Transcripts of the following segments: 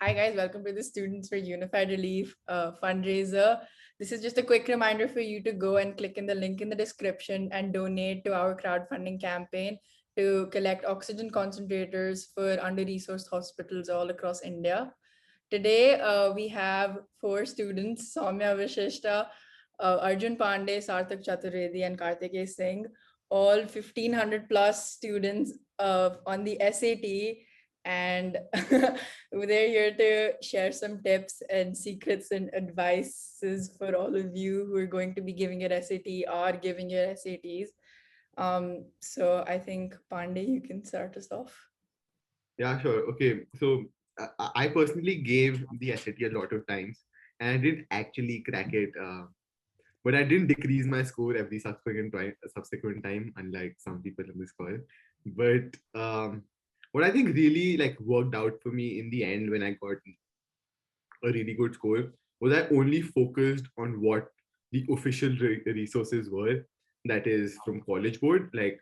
Hi guys, welcome to the Students for Unified Relief fundraiser. This is just a quick reminder for you to go and click in the link in the description and donate to our crowdfunding campaign to collect oxygen concentrators for under-resourced hospitals all across India. Today, we have 4 students, Saumya Vashishtha, ARJUN, PANDEY, Saarthak Chaturvedi, and Kartikeya Singh, all 1,500 plus students on the SAT. And they're here to share some tips and secrets and advices for all of you who are going to be giving your SAT or giving your SATs. So I think Pandey, you can start us off. Yeah, sure. Okay. So I personally gave the SAT a lot of times and I didn't actually crack it. But I didn't decrease my score every subsequent time, unlike some people in this call. But what I think really like worked out for me in the end when I got a really good score was I only focused on what the official resources were, that is from College Board. Like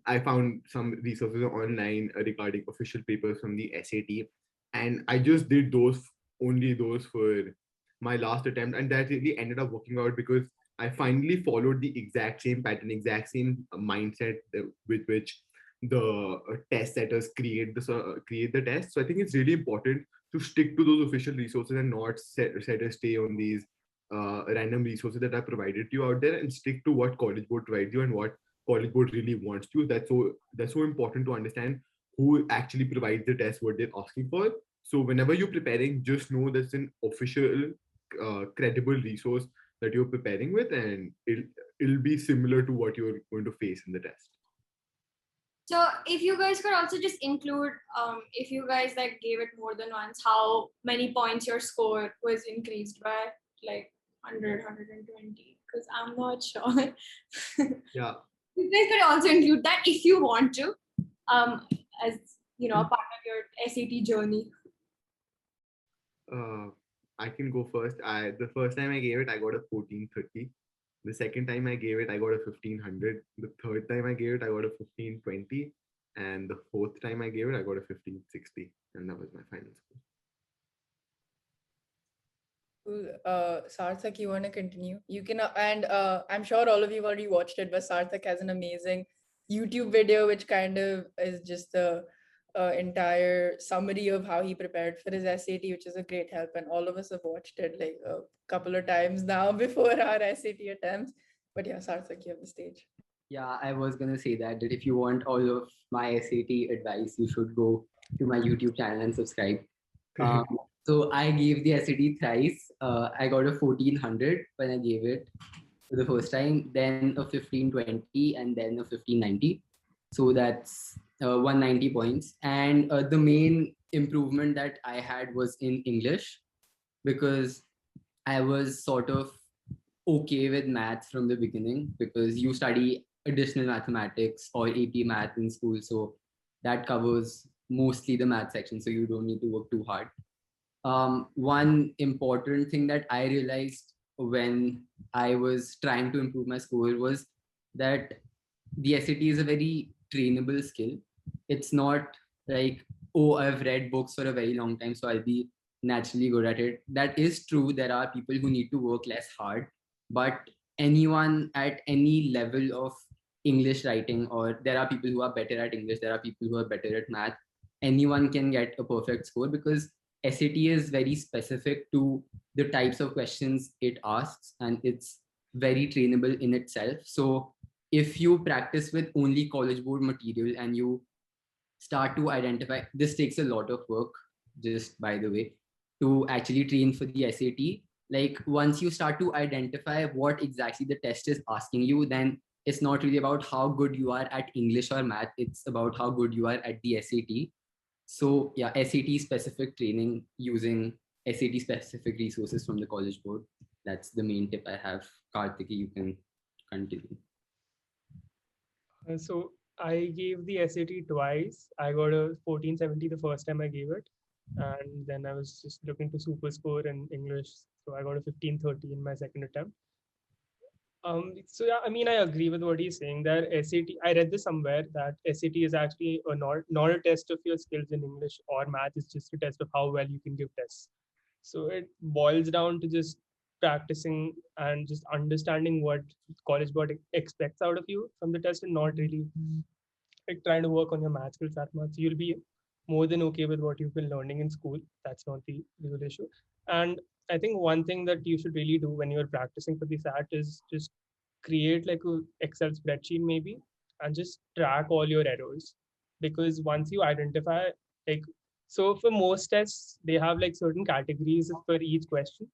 I found some resources online regarding official papers from the SAT, and I just did only those for my last attempt, and that really ended up working out because I finally followed the exact same pattern, exact same mindset with which the test setters create the test. So I think it's really important to stick to those official resources and not set a stay on these random resources that are provided to you out there, and stick to what College Board provides you and what College Board really wants you. That's so important to understand who actually provides the test, what they're asking for. So whenever you're preparing, just know that's an official, credible resource that you're preparing with, and it'll be similar to what you're going to face in the test. So if you guys could also just include, if you guys like gave it more than once, how many points your score was increased by, like 100, 120, because I'm not sure. Yeah. You guys could also include that if you want to, as you know, a part of your SAT journey. I can go first. The first time I gave it, I got a 1430. The second time I gave it, I got a 1500. The third time I gave it, I got a 1520. And the fourth time I gave it, I got a 1560. And that was my final score. Saarthak, you want to continue? You can, and I'm sure all of you already watched it, but Saarthak has an amazing YouTube video, which kind of is just the entire summary of how he prepared for his SAT, which is a great help. And all of us have watched it like a couple of times now before our SAT attempts. But yeah, Saarthak, you have the stage. Yeah, I was going to say that if you want all of my SAT advice, you should go to my YouTube channel and subscribe. So I gave the SAT thrice. I got a 1400 when I gave it for the first time, then a 1520, and then a 1590. So that's 190 points. And the main improvement that I had was in English, because I was sort of okay with maths from the beginning, because you study additional mathematics or AP math in school. So that covers mostly the math section. So you don't need to work too hard. One important thing that I realized when I was trying to improve my score was that the SAT is a very trainable skill. It's not like, oh, I've read books for a very long time, so I'll be naturally good at it. That is true. There are people who need to work less hard, but anyone at any level of English writing, or there are people who are better at English, there are people who are better at math, anyone can get a perfect score, because SAT is very specific to the types of questions it asks, and it's very trainable in itself. So if you practice with only College Board material and you start to identify, this takes a lot of work, just by the way, to actually train for the SAT. Like once you start to identify what exactly the test is asking you, then it's not really about how good you are at English or math, it's about how good you are at the SAT. So yeah, SAT specific training using SAT specific resources from the College Board. That's the main tip I have. Kartikeya, you can continue. So I gave the SAT twice. I got a 1470 the first time I gave it. And then I was just looking to super score in English. So I got a 1530 in my second attempt. So yeah, I mean, I agree with what he's saying that SAT, I read this somewhere that SAT is actually not a test of your skills in English or math. It's just a test of how well you can give tests. So it boils down to just practicing and just understanding what college board expects out of you from the test, and not really like trying to work on your math skills that much. You'll be more than okay with what you've been learning in school. That's not the real issue. And I think one thing that you should really do when you're practicing for the SAT is just create like a Excel spreadsheet maybe, and just track all your errors. Because once you identify, like, so for most tests they have like certain categories for each question,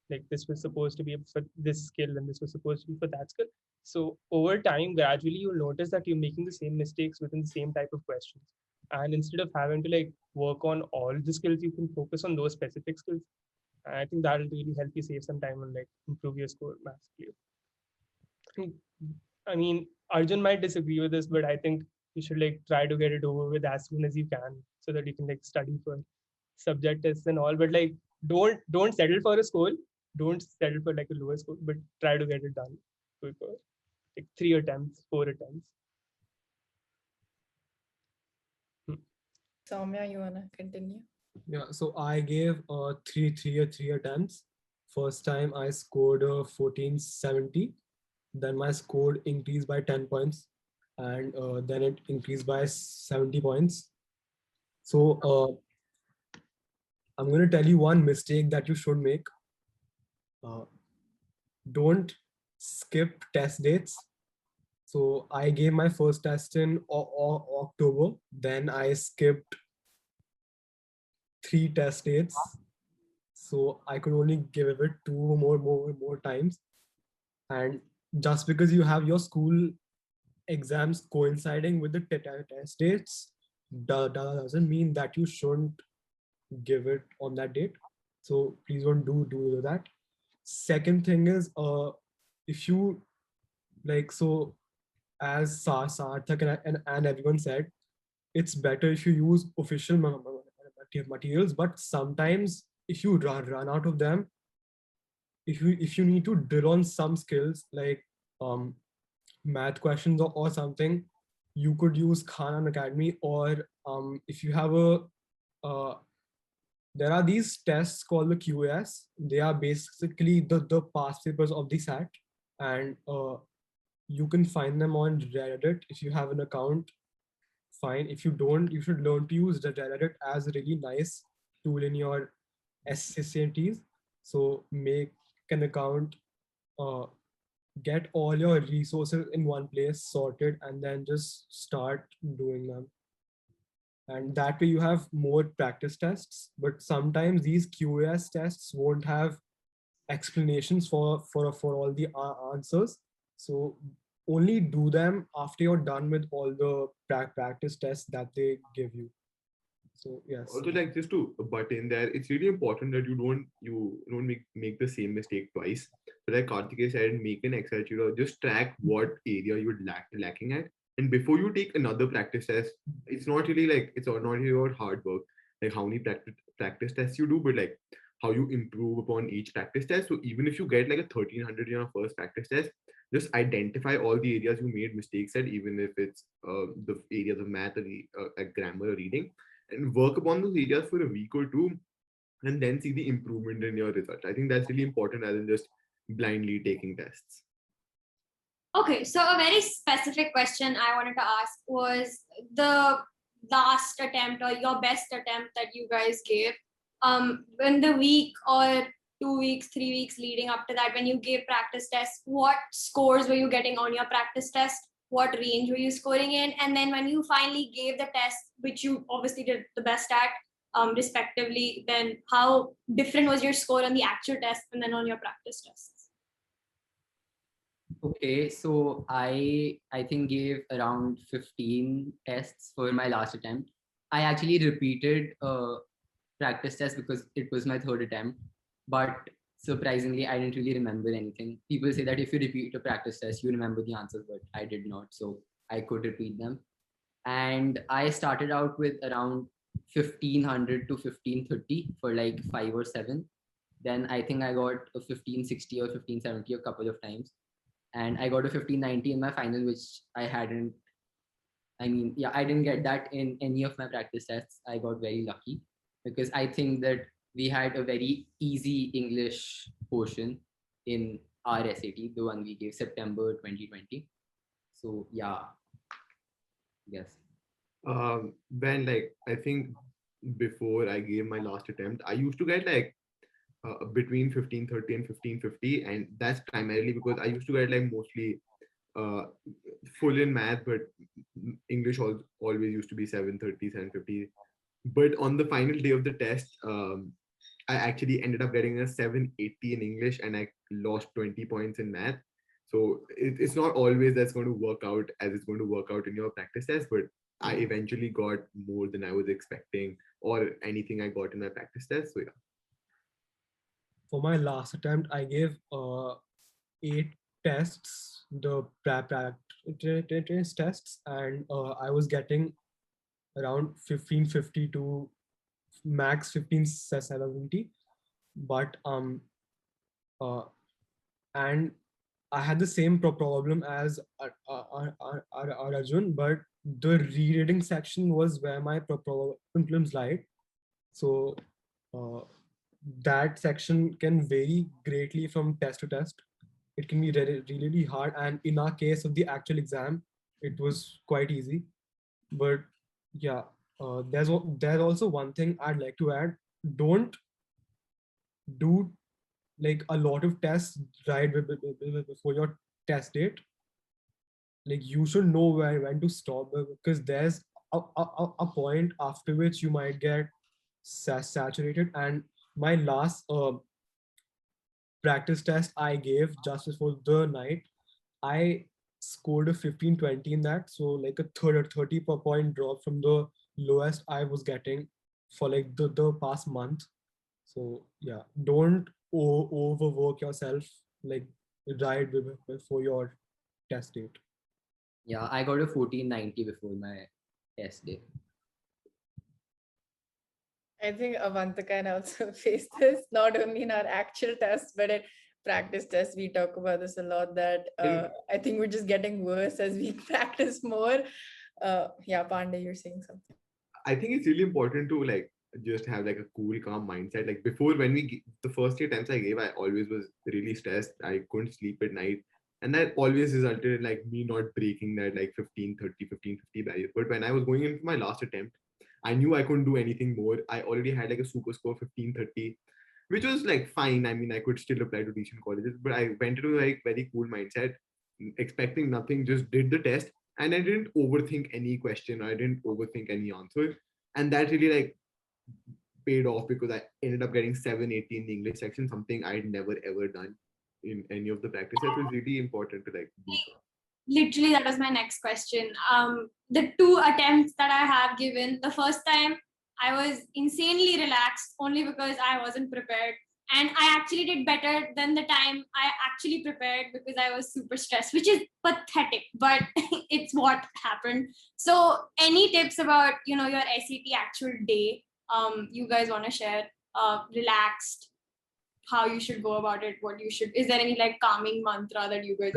like this was supposed to be for this skill and this was supposed to be for that skill. So over time, gradually you'll notice that you're making the same mistakes within the same type of questions. And instead of having to like work on all the skills, you can focus on those specific skills. And I think that'll really help you save some time and like improve your score massively. I mean, Arjun might disagree with this, but I think you should like try to get it over with as soon as you can, so that you can like study for subject tests and all. But like, don't settle for a score. Don't settle for like a lower score, but try to get it done quicker. Like 3 attempts, 4 attempts. Saumya, you wanna continue? Yeah, so I gave three attempts. First time I scored 1470. Then my score increased by 10 points, and then it increased by 70 points. So I'm going to tell you one mistake that you should make. Don't skip test dates. So I gave my first test in October. Then I skipped 3 test dates. So I could only give it 2 more times. And just because you have your school exams coinciding with the test dates doesn't mean that you shouldn't give it on that date. So please don't do that. Second thing is, if you like, so as Saarthak and everyone said, it's better if you use official materials, but sometimes if you run out of them, if you need to drill on some skills like math questions or something, you could use Khan Academy, or if you have there are these tests called the QAS. They are basically the past papers of the SAT, and you can find them on Reddit if you have an account. Fine. If you don't, you should learn to use the Reddit as a really nice tool in your SATs. So make an account, get all your resources in one place sorted, and then just start doing them. And that way you have more practice tests, but sometimes these QAS tests won't have explanations for all the answers. So only do them after you're done with all the practice tests that they give you. So yes. Also, like, just to butt in there, it's really important that you don't make the same mistake twice. So like Kartikeya said, make an Excel sheet or just track what area you're lacking at. And before you take another practice test, it's not really like, it's not really about hard work, like how many practice tests you do, but like how you improve upon each practice test. So even if you get like a 1300 in your first practice test, just identify all the areas you made mistakes at, even if it's the areas of math or grammar or reading, and work upon those areas for a week or two, and then see the improvement in your results. I think that's really important, rather than just blindly taking tests. Okay, so a very specific question I wanted to ask was the last attempt or your best attempt that you guys gave. In the week or 2 weeks, 3 weeks leading up to that, when you gave practice tests, what scores were you getting on your practice test? What range were you scoring in? And then when you finally gave the test, which you obviously did the best at, respectively, then how different was your score on the actual test and then on your practice tests? Okay, so I think gave around 15 tests for my last attempt. I actually repeated practice test because it was my third attempt, but surprisingly, I didn't really remember anything. People say that if you repeat a practice test, you remember the answers, but I did not, so I could repeat them. And I started out with around 1500 to 1530 for like 5 or 7. Then I think I got a 1560 or 1570 a couple of times. and I got a 1590 in my final, which I hadn't. I mean, yeah, I didn't get that in any of my practice tests. I got very lucky because I think that we had a very easy English portion in our SAT, the one we gave September 2020. So yeah, yes. When like I think before I gave my last attempt, I used to get like between 1530 and 1550, and that's primarily because I used to get like mostly uh, full in math, but English always used to be 730, 750. But on the final day of the test, I actually ended up getting a 780 in English, and I lost 20 points in math. So it's not always that's going to work out as it's going to work out in your practice test, but I eventually got more than I was expecting or anything I got in my practice test. So yeah. For my last attempt, I gave 8 tests, the practice tests, and I was getting around 1550 to max 1570. But and I had the same problem as Arjun, but the rereading section was where my problems lied. So uh, that section can vary greatly from test to test. It can be really hard, and in our case of the actual exam, it was quite easy. But yeah, there's also one thing I'd like to add. Don't do like a lot of tests right before your test date. Like you should know when to stop, because there's a point after which you might get saturated. And my last practice test I gave just before the night, I scored a 1520 in that. So like a 30 per point drop from the lowest I was getting for like the past month. So yeah, don't overwork yourself like right before your test date. Yeah, I got a 1490 before my test day. I think Avantika and I also face this, not only in our actual tests, but in practice tests. We talk about this a lot, that I think we're just getting worse as we practice more. Yeah, Pandey, you're saying something. I think it's really important to like just have like a cool, calm mindset. Like before, when the first 3 attempts I gave, I always was really stressed. I couldn't sleep at night. And that always resulted in like me not breaking that like 1530, 1550 barrier. But when I was going in for my last attempt, I knew I couldn't do anything more. I already had like a super score 1530, which was like fine. I mean, I could still apply to decent colleges, but I went into like very cool mindset, expecting nothing, just did the test, and I didn't overthink any question. I didn't overthink any answer, and that really like paid off because I ended up getting 780 in the English section, something I'd never ever done in any of the practice. It was really important to like do so. Literally, that was my next question. The 2 attempts that I have given, the first time I was insanely relaxed only because I wasn't prepared. And I actually did better than the time I actually prepared because I was super stressed, which is pathetic, but it's what happened. So any tips about, your SAT actual day, you guys want to share? Relaxed, how you should go about it, is there any like calming mantra that you guys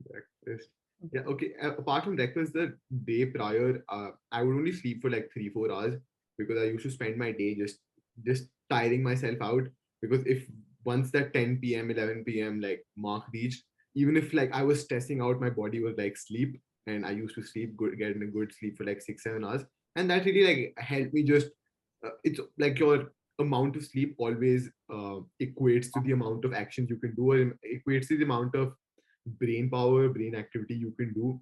Breakfast. Yeah, okay. Apart from breakfast, the day prior, I would only sleep for like 3-4 hours because I used to spend my day just tiring myself out. Because if once that 10 p.m., 11 p.m. like mark reached, even if like I was stressing out, my body was like sleep, and I used to sleep good, getting a good sleep for like 6-7 hours, and that really like helped me just. It's like your amount of sleep always equates to the amount of actions you can do, or equates to the amount of brain power, brain activity you can do.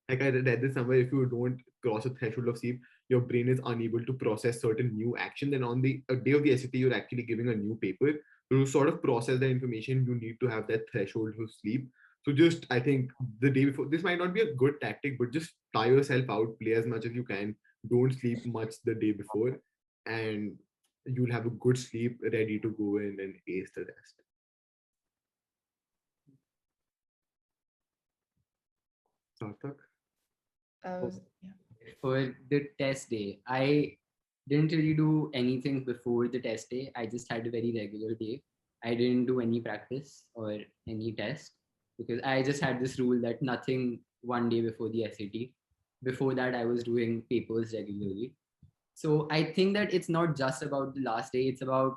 Like I read this somewhere, if you don't cross a threshold of sleep, your brain is unable to process certain new action. Then on the day of the SAT, you're actually giving a new paper. So to sort of process the information, you need to have that threshold of sleep. So just, I think the day before, this might not be a good tactic, but just tire yourself out, play as much as you can. Don't sleep much the day before, and you'll have a good sleep ready to go in and ace the rest. Saarthak? Yeah. For the test day, I didn't really do anything before the test day. I just had a very regular day. I didn't do any practice or any test because I just had this rule that nothing one day before the SAT. Before that, I was doing papers regularly. So I think that it's not just about the last day, it's about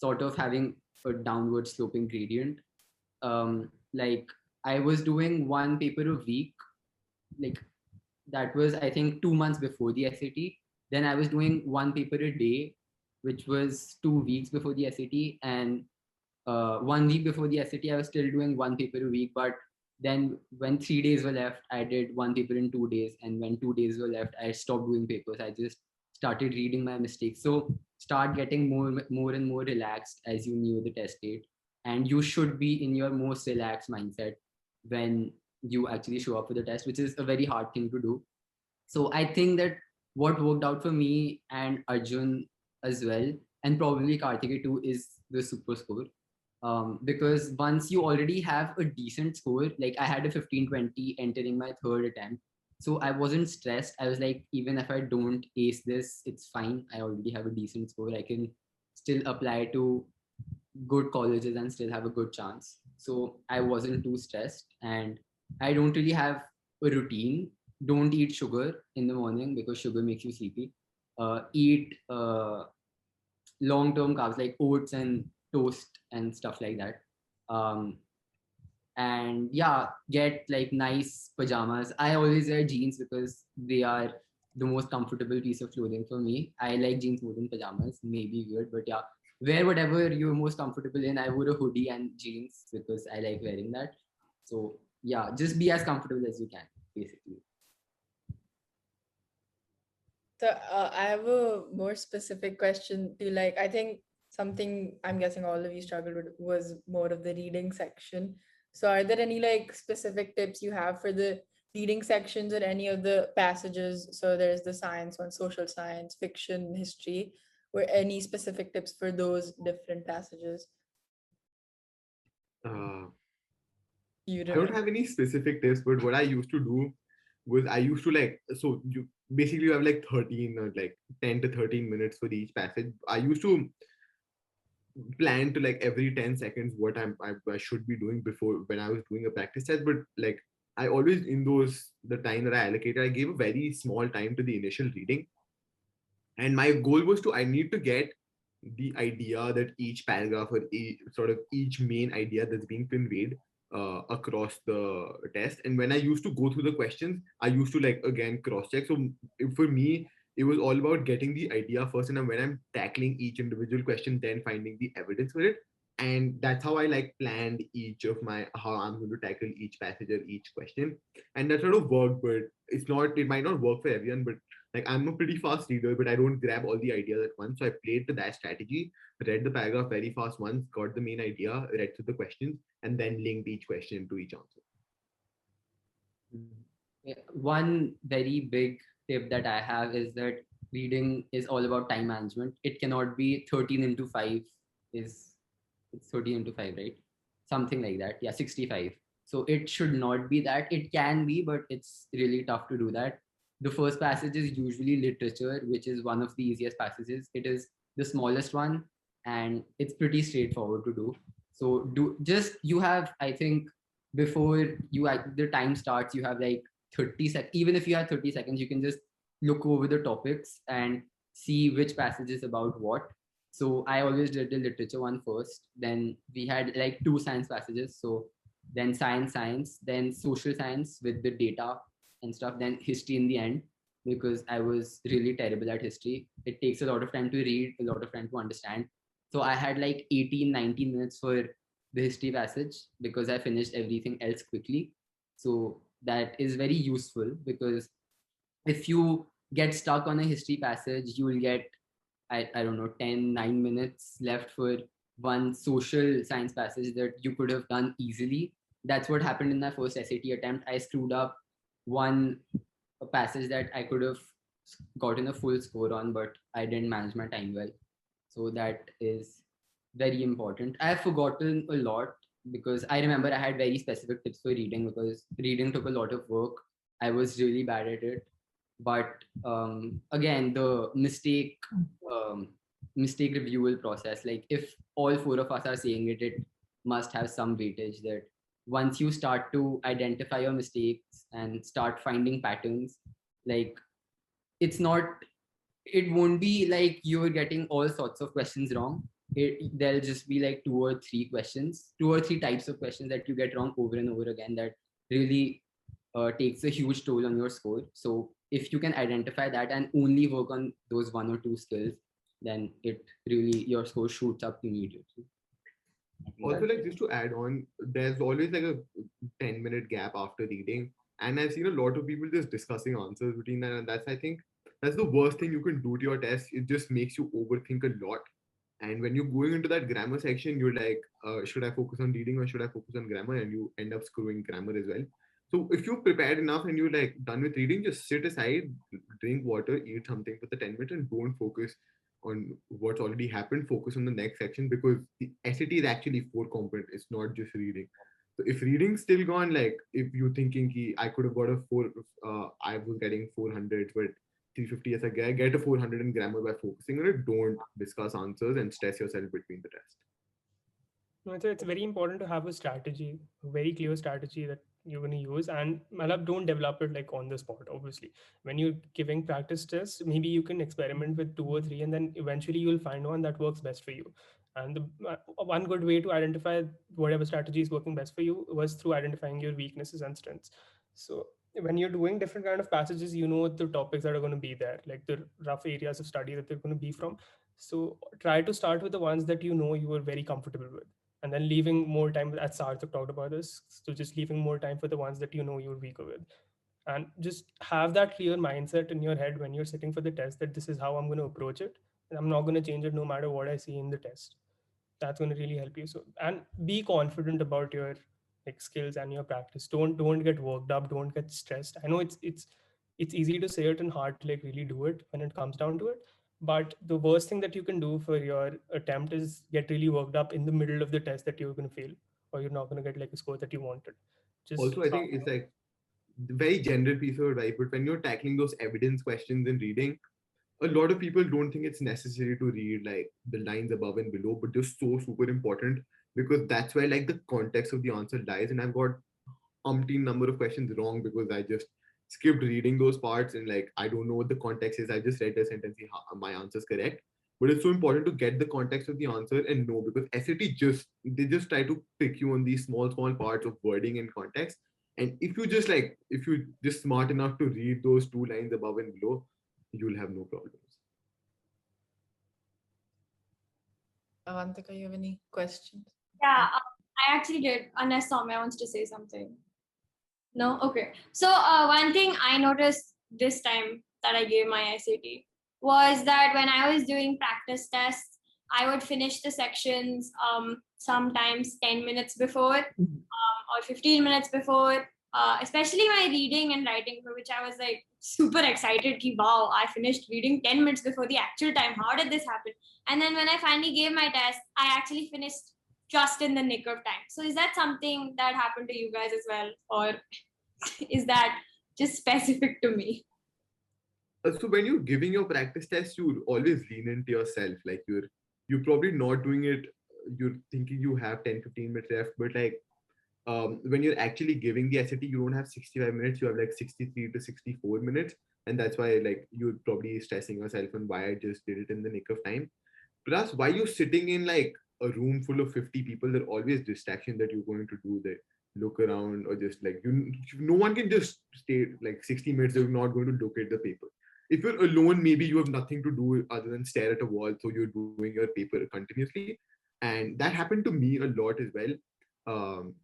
sort of having a downward sloping gradient. Like I was doing one paper a week, like that was I think 2 months before the SAT. Then I was doing one paper a day, which was 2 weeks before the SAT, and 1 week before the SAT, I was still doing one paper a week. But then when 3 days were left, I did one paper in 2 days, and when 2 days were left, I stopped doing papers. I just started reading my mistakes. So start getting more and more relaxed as you near the test date, and you should be in your most relaxed mindset when you actually show up for the test, which is a very hard thing to do. So I think that what worked out for me and Arjun as well, and probably Kartikeya too, is the super score. Because once you already have a decent score, like I had a 1520 entering my third attempt. So I wasn't stressed. I was like, even if I don't ace this, it's fine. I already have a decent score. I can still apply to good colleges and still have a good chance. So I wasn't too stressed, and I don't really have a routine. Don't eat sugar in the morning because sugar makes you sleepy. Eat long-term carbs like oats and toast and stuff like that. Um, and yeah, get like nice pajamas. I always wear jeans because they are the most comfortable piece of clothing for me. I like jeans more than pajamas. Maybe weird, but yeah, wear whatever you're most comfortable in. I wore a hoodie and jeans because I like wearing that. So yeah, just be as comfortable as you can, basically. So I have a more specific question to like, I think something I'm guessing all of you struggled with was more of the reading section. So are there any like specific tips you have for the reading sections or any of the passages? So there's the science one, social science, fiction, history, or any specific tips for those different passages? You I don't remember? have any specific tips, but what I used to do was I used to like, so you basically you have like 13 or like 10 to 13 minutes for each passage. I used to plan to like every 10 seconds what I should be doing before when I was doing a practice test. But like I always in those the time that I allocated, I gave a very small time to the initial reading. And my goal was to I need to get the idea that each paragraph or sort of each main idea that's being conveyed across the test. And when I used to go through the questions, I used to like again cross check. So for me, it was all about getting the idea first, and then when I'm tackling each individual question, then finding the evidence for it. And that's how I like planned each of my how I'm going to tackle each passage or each question. And that sort of worked, but it might not work for everyone. But like I'm a pretty fast reader, but I don't grab all the ideas at once. So I played to that strategy, read the paragraph very fast once, got the main idea, read through the questions, and then linked each question to each answer. Yeah, one very big tip that I have is that reading is all about time management. It cannot be 13 into 5 is it's 13 into 5, right? Something like that. Yeah, 65. So it should not be that. It can be, but it's really tough to do that. The first passage is usually literature, which is one of the easiest passages. It is the smallest one, and it's pretty straightforward to do. So do just you have, I think, before the time starts, you have like 30 seconds. Even if you have 30 seconds, you can just look over the topics and see which passage is about what. So I always did the literature one first. Then we had like two science passages. So then science, then social science with the data and stuff, then history in the end, because I was really terrible at history. It takes a lot of time to read, a lot of time to understand. So I had like 18, 19 minutes for the history passage because I finished everything else quickly. So that is very useful because if you get stuck on a history passage, you will get, I don't know, 10, 9 minutes left for one social science passage that you could have done easily. That's what happened in my first SAT attempt. I screwed up one passage that I could have gotten a full score on, but I didn't manage my time well. So that is very important. I have forgotten a lot because I remember I had very specific tips for reading because reading took a lot of work. I was really bad at it. But again, the mistake mistake reviewal process. Like if all four of us are saying it, it must have some weightage that once you start to identify your mistakes and start finding patterns, like it's not, it won't be like you're getting all sorts of questions wrong. There'll just be like two or three types of questions that you get wrong over and over again that really takes a huge toll on your score. So if you can identify that and only work on those one or two skills, then it really, your score shoots up immediately. Also, like just to add on, there's always like a 10-minute gap after reading. And I've seen a lot of people just discussing answers between that. And that's, I think, that's the worst thing you can do to your test. It just makes you overthink a lot. And when you're going into that grammar section, you're like, should I focus on reading or should I focus on grammar? And you end up screwing grammar as well. So if you're prepared enough and you're like done with reading, just sit aside, drink water, eat something for the 10 minutes and don't focus on what's already happened. Focus on the next section because the SAT is actually 4 component. It's not just reading. So if reading's still gone, like if you're thinking ki, I could have got a 4, I was getting 400, but 350 as a guy, get a 400 in grammar by focusing on it. Don't discuss answers and stress yourself between the test. No, it's very important to have a strategy, a very clear strategy that you're going to use. And Malab, don't develop it like on the spot, obviously. When you're giving practice tests, maybe you can experiment with 2 or 3, and then eventually you'll find one that works best for you. And one good way to identify whatever strategy is working best for you was through identifying your weaknesses and strengths. So when you're doing different kind of passages, you know the topics that are going to be there, like the rough areas of study that they're going to be from. So try to start with the ones that you know you are very comfortable with, and then leaving more time, as Saarthak talked about this, so just leaving more time for the ones that you know you're weaker with. And just have that clear mindset in your head when you're sitting for the test that this is how I'm going to approach it. And I'm not going to change it no matter what I see in the test. That's going to really help you. So, and be confident about your like skills and your practice. Don't get worked up, don't get stressed. I know it's easy to say it and hard to like really do it when it comes down to it. But the worst thing that you can do for your attempt is get really worked up in the middle of the test that you're going to fail, or you're not going to get like a score that you wanted. Just Also, I think it's like very general piece of advice, but when you're tackling those evidence questions in reading, a lot of people don't think it's necessary to read like the lines above and below, but they're so super important because that's where like the context of the answer lies. And I've got umpteen number of questions wrong because I just skipped reading those parts and like I don't know what the context is. I just read the sentence, my answer is correct. But it's so important to get the context of the answer and know because SAT just try to pick you on these small parts of wording and context. And if you just smart enough to read those 2 lines above and below, you'll have no problems. Avantika, you have any questions? Yeah, I actually did, unless Saumya wants to say something. No? Okay. So one thing I noticed this time that I gave my SAT was that when I was doing practice tests, I would finish the sections sometimes 10 minutes before or 15 minutes before, especially my reading and writing, for which I was like super excited. Ki, wow, I finished reading 10 minutes before the actual time. How did this happen? And then when I finally gave my test, I actually finished just in the nick of time. So is that something that happened to you guys as well? Or is that just specific to me? So when you're giving your practice test, you always lean into yourself. Like you're probably not doing it. You're thinking you have 10-15 minutes left, but like when you're actually giving the SAT, you don't have 65 minutes. You have like 63 to 64 minutes, and that's why like you're probably stressing yourself on why I just did it in the nick of time. Plus, why you're sitting in like a room full of 50 people, there are always distractions that you're going to do. That look around or just like no one can just stay like 60 minutes. They're not going to look at the paper. If you're alone, maybe you have nothing to do other than stare at a wall, so you're doing your paper continuously, and that happened to me a lot as well. um,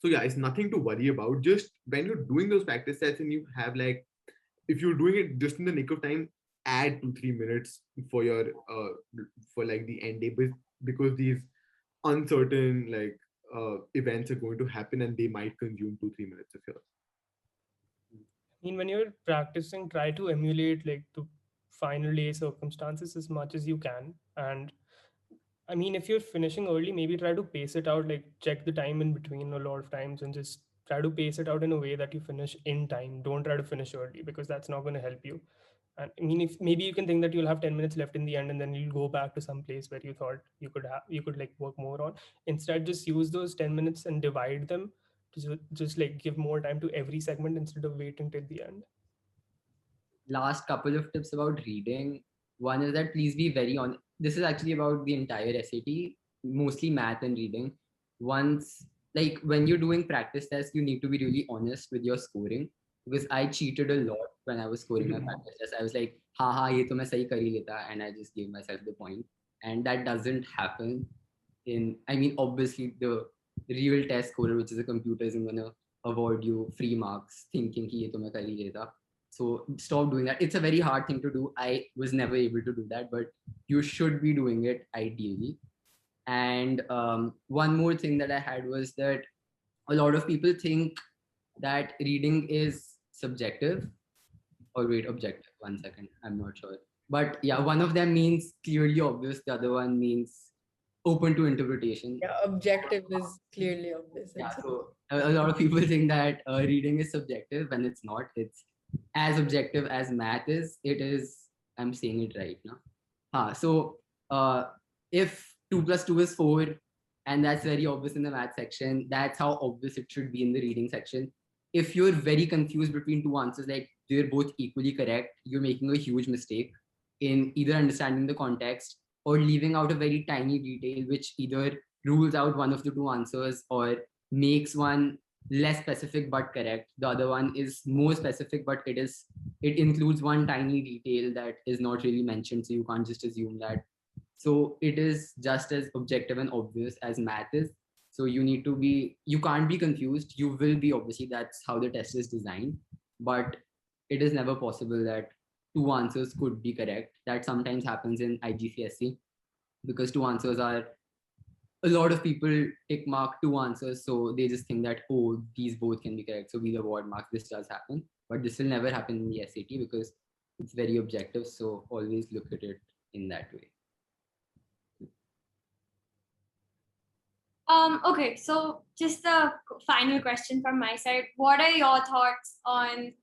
so yeah, it's nothing to worry about. Just when you're doing those practice sets and you have like, if you're doing it just in the nick of time, add 2-3 minutes for your for like the end day, because these uncertain like events are going to happen and they might consume 2-3 minutes of yours. I mean, when you're practicing, try to emulate like the final day circumstances as much as you can. And I mean, if you're finishing early, maybe try to pace it out, like check the time in between a lot of times and just try to pace it out in a way that you finish in time. Don't try to finish early because that's not going to help you. And I mean, if maybe you can think that you'll have 10 minutes left in the end, and then you'll go back to some place where you thought you could like work more on. Instead, just use those 10 minutes and divide them to just like give more time to every segment instead of waiting till the end. Last couple of tips about reading. One is that please be very honest. This is actually about the entire SAT, mostly math and reading. Once, like when you're doing practice tests, you need to be really honest with your scoring. Because I cheated a lot when I was scoring my practice test. I was like, ha, ye to main sahi kar hi leta, and I just gave myself the point. And that doesn't happen I mean, obviously the real test scorer, which is a computer, isn't gonna award you free marks thinking ki ye to main kar hi leta. So stop doing that. It's a very hard thing to do. I was never able to do that, but you should be doing it ideally. And one more thing that I had was that a lot of people think that reading is subjective. Or wait, objective. 1 second. I'm not sure. But yeah, one of them means clearly obvious. The other one means open to interpretation. Yeah, objective is clearly obvious. Yeah, so a lot of people think that reading is subjective when it's not. It's as objective as math is. It is, I'm saying it right now. So if 2 plus 2 is 4, and that's very obvious in the math section, that's how obvious it should be in the reading section. If you're very confused between two answers, like they're both equally correct, you're making a huge mistake in either understanding the context or leaving out a very tiny detail, which either rules out one of the two answers or makes one less specific but correct. The other one is more specific, but it includes one tiny detail that is not really mentioned, so you can't just assume that. So it is just as objective and obvious as math is. So you can't be confused. You will be, obviously, that's how the test is designed, but it is never possible that two answers could be correct. That sometimes happens in IGCSE because two answers are, a lot of people tick mark two answers, so they just think that, oh, these both can be correct, so we'll award marks. This does happen, but this will never happen in the SAT because it's very objective. So always look at it in that way. Okay, so just a final question from my side. What are your thoughts on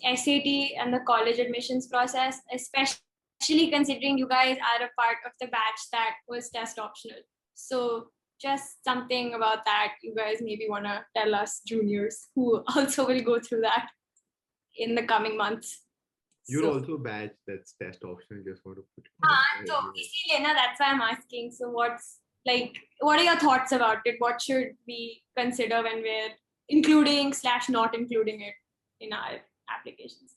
SAT and the college admissions process, especially considering you guys are a part of the batch that was test optional? So just something about that you guys maybe want to tell us juniors who also will go through that in the coming months. You're So, also a batch that's test optional. Just want to put it so isileye na, that's why I'm asking. So what are your thoughts about it? What should we consider when we're including / not including it in our applications?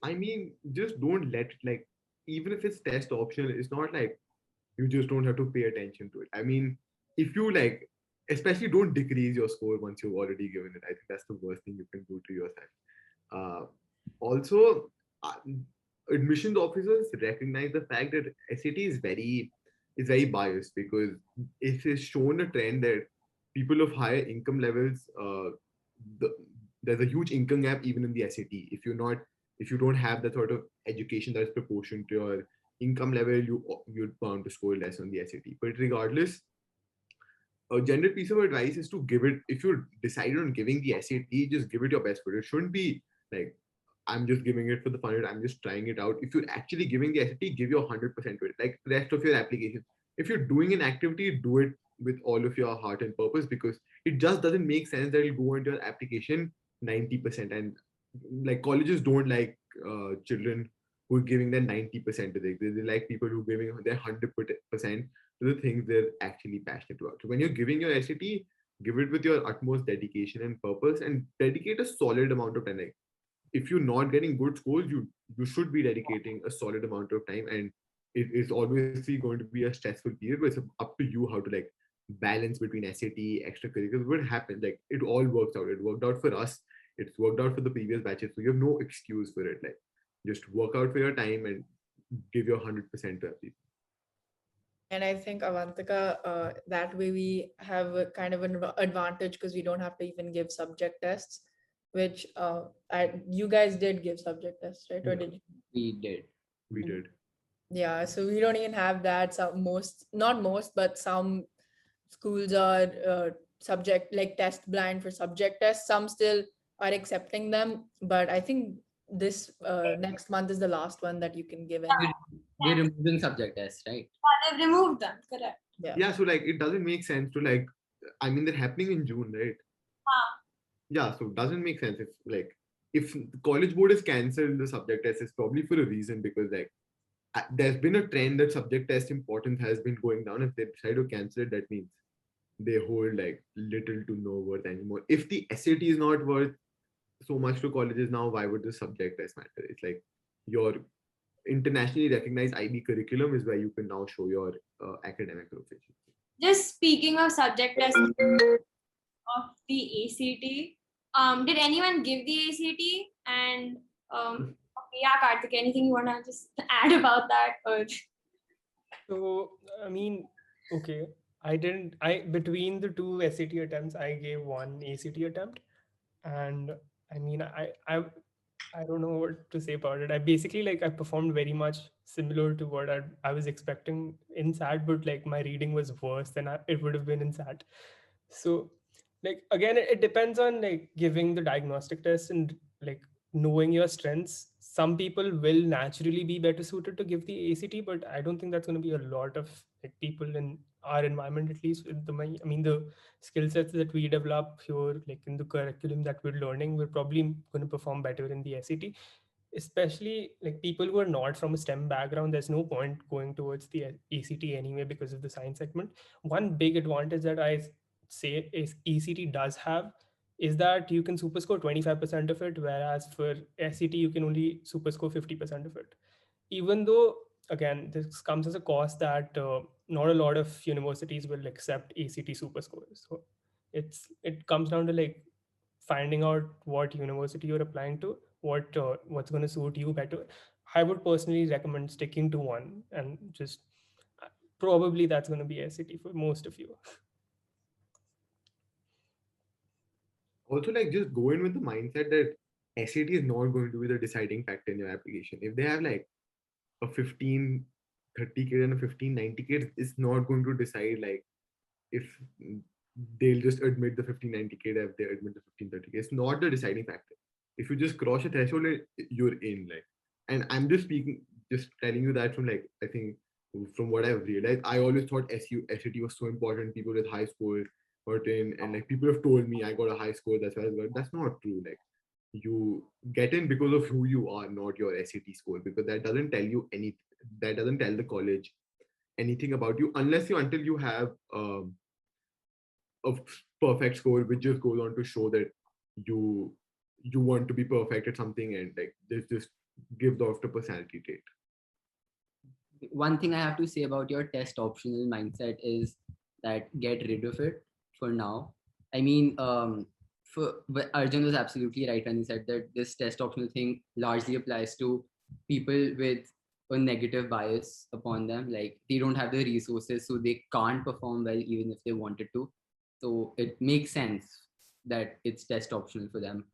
I mean, just don't let even if it's test optional, it's not like you just don't have to pay attention to it. I mean, if you especially don't decrease your score once you've already given it. I think that's the worst thing you can do to yourself. Also, admissions officers recognize the fact that SAT is very biased because it has shown a trend that people of higher income levels, there's a huge income gap even in the SAT. If you don't have that sort of education that is proportional to your income level, you're bound to score less on the SAT. But regardless, a general piece of advice is to give it, if you're decided on giving the SAT, just give it your best foot. It shouldn't be like, I'm just giving it for the fun of it, I'm just trying it out. If you're actually giving the SAT, give your 100% to it. Like the rest of your application. If you're doing an activity, do it with all of your heart and purpose, because it just doesn't make sense that it'll go into your application 90%. And like colleges don't like children who are giving their 90% to it. They like people who are giving their 100% to the things they're actually passionate about. So when you're giving your SAT, give it with your utmost dedication and purpose, and dedicate a solid amount of time. Like, if you're not getting good scores, you should be dedicating a solid amount of time, and it is obviously going to be a stressful period, but it's up to you how to balance between SAT, extracurriculars. What happened? It all works out. It worked out for us. It's worked out for the previous batches. So you have no excuse for it. Just work out for your time and give your 100% to everything. And I think Avantika, that way we have a kind of an advantage because we don't have to even give subject tests, which you guys did give subject tests, right? Or did you? We did. We did. Yeah, so we don't even have that. Not most, but some schools are subject test blind for subject tests. Some still are accepting them, but I think this next month is the last one that you can give in. They're removing subject tests, right? They've removed them, correct. Yeah, so like it doesn't make sense to like, I mean, they're happening in June, right? Yeah, so it doesn't make sense if the college board has cancelled the subject test, it's probably for a reason, because like there's been a trend that subject test importance has been going down. If they decide to cancel it, that means they hold like little to no worth anymore. If the SAT is not worth so much to colleges now, why would the subject test matter? It's like your internationally recognized IB curriculum is where you can now show your academic proficiency. Just speaking of subject tests of the ACT, did anyone give the ACT? And okay, yeah, Kartik, anything you wanna just add about that? Or So, I mean, okay, between the two SAT attempts, I gave one ACT attempt, and I mean, I don't know what to say about it. I basically I performed very much similar to what I was expecting in SAT, but like my reading was worse than it would have been in SAT. So like again, it depends on like giving the diagnostic test and like knowing your strengths. Some people will naturally be better suited to give the ACT, but I don't think that's going to be a lot of like people in our environment, at least with I mean the skill sets that we develop here, like in the curriculum that we're learning, we're probably going to perform better in the SAT. Especially like people who are not from a STEM background, there's no point going towards the ACT anyway because of the science segment. One big advantage that I say is ECT does have is that you can superscore 25% of it, whereas for SCT you can only superscore 50% of it. Even though again this comes as a cost that not a lot of universities will accept ACT superscores. So it comes down to like finding out what university you're applying to, what's going to suit you better. I would personally recommend sticking to one and just probably that's going to be SCT for most of you. Also, like just go in with the mindset that SAT is not going to be the deciding factor in your application. If they have like a 1530 kid and a 1590 kid, it's not going to decide like if they'll just admit the 1590 kid if they admit the 1530 kid. It's not the deciding factor. If you just cross a threshold, you're in. Like, and I'm just telling you that from like I think from what I've realized. I always thought SAT was so important. People with high score got in, and like people have told me I got a high score. That's why I got. That's not true. Like you get in because of who you are, not your SAT score, because that doesn't tell you anything. That doesn't tell the college anything about you until you have a perfect score, which just goes on to show that you want to be perfect at something, and like this just gives off the personality trait. One thing I have to say about your test optional mindset is that get rid of it for now. I mean, Arjun was absolutely right when he said that this test optional thing largely applies to people with a negative bias upon them. Like they don't have the resources, so they can't perform well even if they wanted to. So it makes sense that it's test optional for them.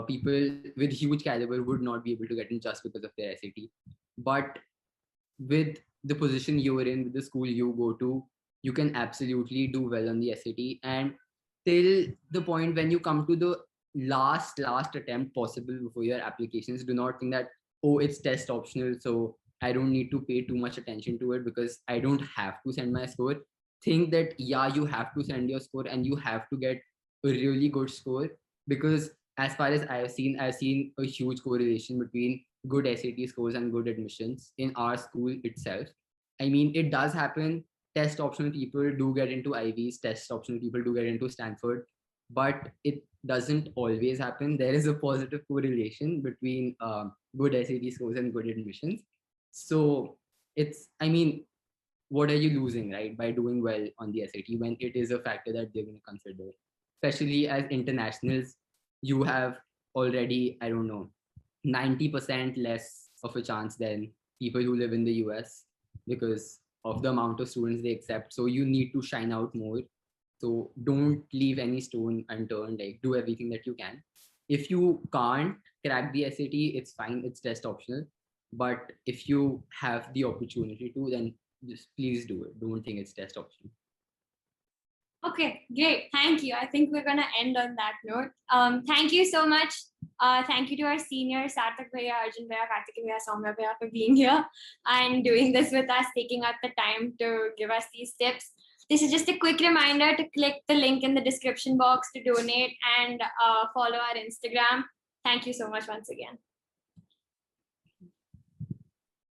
People with huge caliber would not be able to get in just because of their SAT. But with the position you are in, with the school you go to, you can absolutely do well on the SAT. And till the point when you come to the last attempt possible before your applications, do not think that, oh, it's test optional, so I don't need to pay too much attention to it because I don't have to send my score. Think that, yeah, you have to send your score and you have to get a really good score, because as far as I've seen a huge correlation between good SAT scores and good admissions in our school itself. I mean, it does happen. Test optional people do get into IVs, test optional people do get into Stanford, but it doesn't always happen. There is a positive correlation between good SAT scores and good admissions. So I mean, what are you losing, right, by doing well on the SAT when it is a factor that they're going to consider? Especially as internationals, you have already, I don't know, 90% less of a chance than people who live in the US because of the amount of students they accept. So you need to shine out more. So don't leave any stone unturned. Like do everything that you can. If you can't crack the SAT, it's fine. It's test optional. But if you have the opportunity to, then just please do it. Don't think it's test optional. okay, great. Thank you. I think we're gonna end on that note. Thank you so much, Thank you to our seniors, Saarthak Bhaiya, Arjun Bhaiya, Kartikeya Bhaiya, Saumya Bhaiya for being here and doing this with us, taking out the time to give us these tips. This is just a quick reminder to click the link in the description box to donate and follow our Instagram. Thank you so much once again.